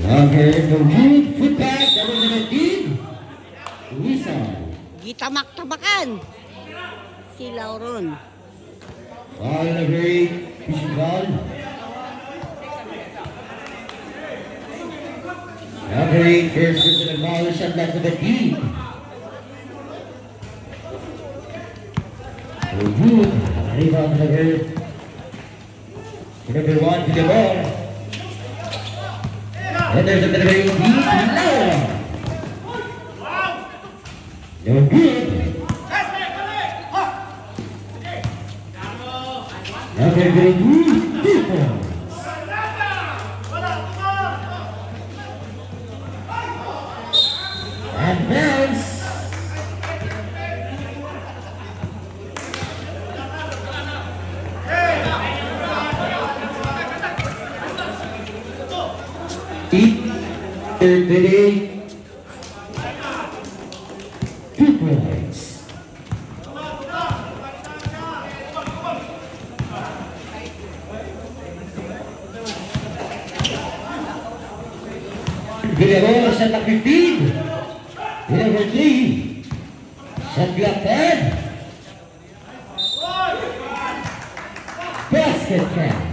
Number the wood footback, number 17, Lisa. Gitamak-tamakan. Si Lauron. Foul number 8, pushing foul. Number 8, first personal foul, shot back 17. The wood, rebound number 1 to the ball. And there's a bit of a lead. No good. Number 2, 2 points. And bounce. Today, 2 points. Villarreal, shot clock 15. Number 3, shot clock 10. Basket count.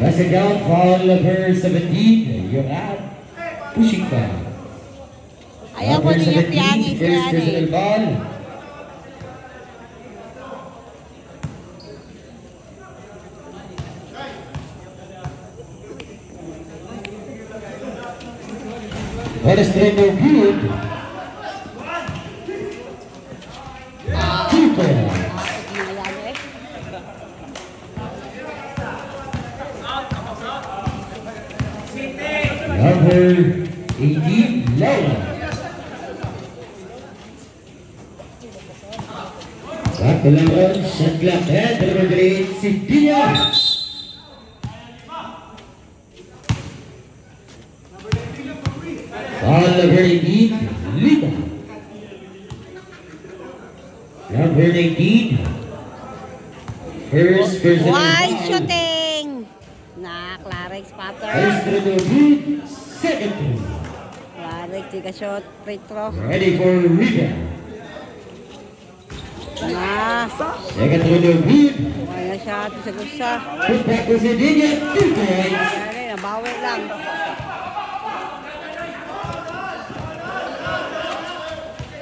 Basket count, foul number 17. Yung pushing foul. Ayaw ko niya piyangin si first personal foul. What is the no good? 2 points. Number 18, Laura. Back to Laura, shot clock 10, number 8, Cynthia. Foul number 18, Lima. Number 19, first personal wide foul. shooting. Clarix pattern. First to the good, second to. Clarix, tiga shot, free throw. Ready for rebound. Second to the good. Kaya siya, gusa-gusa. Put back to Cynthia, 2 points. Kaya nabawi lang.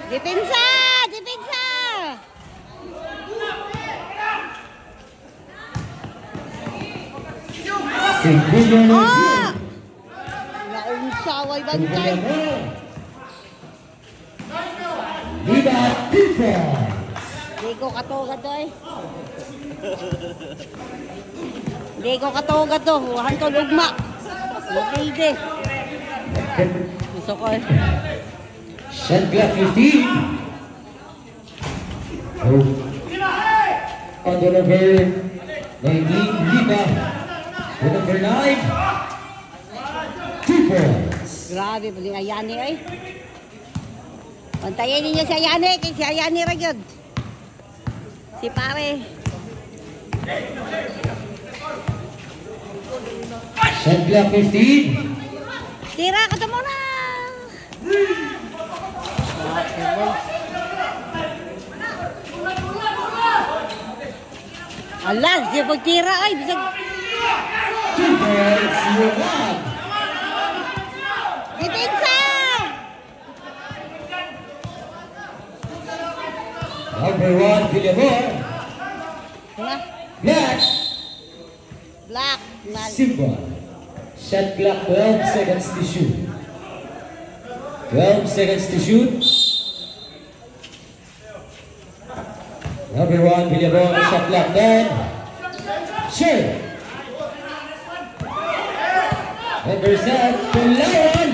Depensa! Depensa! Cynthia no good. Naunsaway bantay. Lima, 2 points. Di ko katugad to eh. Di ko katugad to. Huwahan to lugma. Lugilde. Gusto ko eh. Shot clock 15. Oh. On the number 19, Lima. The number 9, 2 points. Grabe po din Ayani eh. Pantayin ninyo si Ayani. Kaya si Ayani rin yun. Si pare. Shot clock 15. Tira ka to muna. Alas, di pagtira ay. Bisag. 2 points, you won. Depensa! Number 1, Villamor. Black. Black. Simba. Shot clock 12 seconds to shoot. 12 seconds to shoot. Number 1, Villamor, shot clock 10. Sure. Number 7, Tulawan.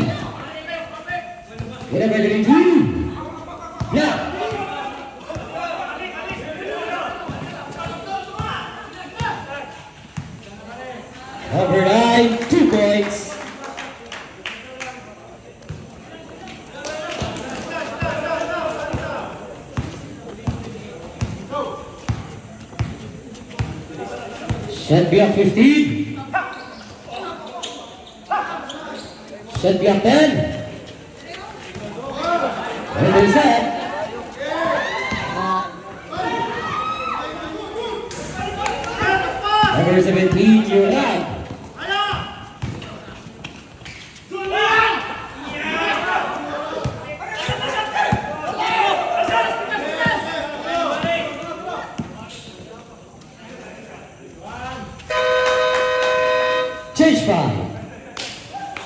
Number 32, Black. Number 9, 2 points. Shot clock 15. Shot clock 10. Number set. Number 17, you're up. Change 5.